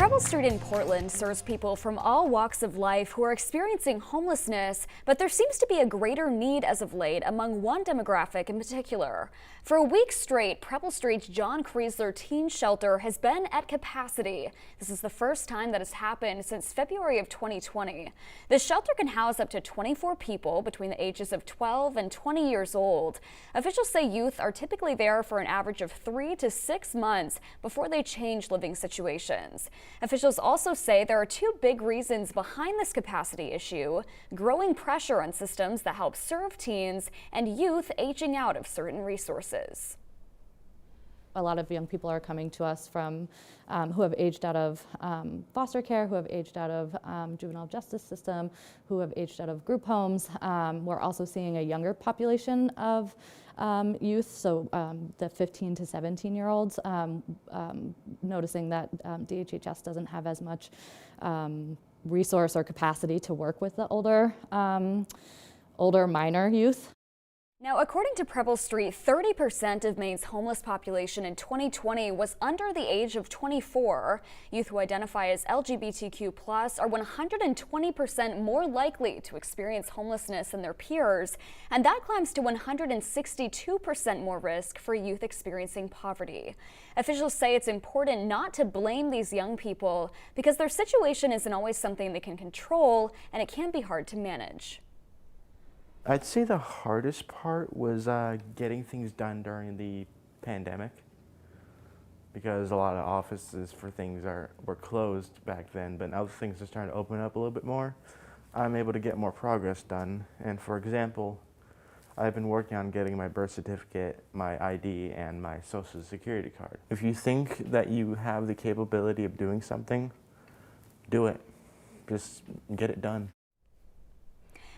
Preble Street in Portland serves people from all walks of life who are experiencing homelessness, but there seems to be a greater need as of late among one demographic in particular. For a week straight, Preble Street's John Kreisler Teen Shelter has been at capacity. This is the first time that has happened since February of 2020. The shelter can house up to 24 people between the ages of 12 and 20 years old. Officials say youth are typically there for an average of 3 to 6 months before they change living situations. Officials also say there are two big reasons behind this capacity issue: growing pressure on systems that help serve teens and youth aging out of certain resources. A lot of young people are coming to us from who have aged out of foster care, who have aged out of juvenile justice system, who have aged out of group homes. We're also seeing a younger population of youth, so the 15 to 17-year-olds, noticing that DHHS doesn't have as much resource or capacity to work with the older minor youth. Now, according to Preble Street, 30% of Maine's homeless population in 2020 was under the age of 24. Youth who identify as LGBTQ+ are 120% more likely to experience homelessness than their peers, and that climbs to 162% more risk for youth experiencing poverty. Officials say it's important not to blame these young people because their situation isn't always something they can control, and it can be hard to manage. I'd say the hardest part was getting things done during the pandemic, because a lot of offices for things were closed back then, but now things are starting to open up a little bit more. I'm able to get more progress done, and for example, I've been working on getting my birth certificate, my ID, and my social security card. If you think that you have the capability of doing something, do it. Just get it done.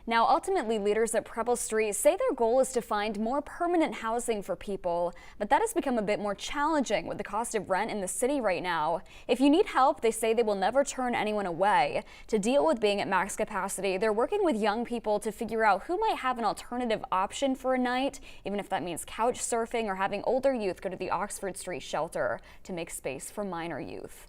Now, ultimately, leaders at Preble Street say their goal is to find more permanent housing for people, but that has become a bit more challenging with the cost of rent in the city right now. If you need help, they say they will never turn anyone away. To deal with being at max capacity, they're working with young people to figure out who might have an alternative option for a night, even if that means couch surfing or having older youth go to the Oxford Street shelter to make space for minor youth.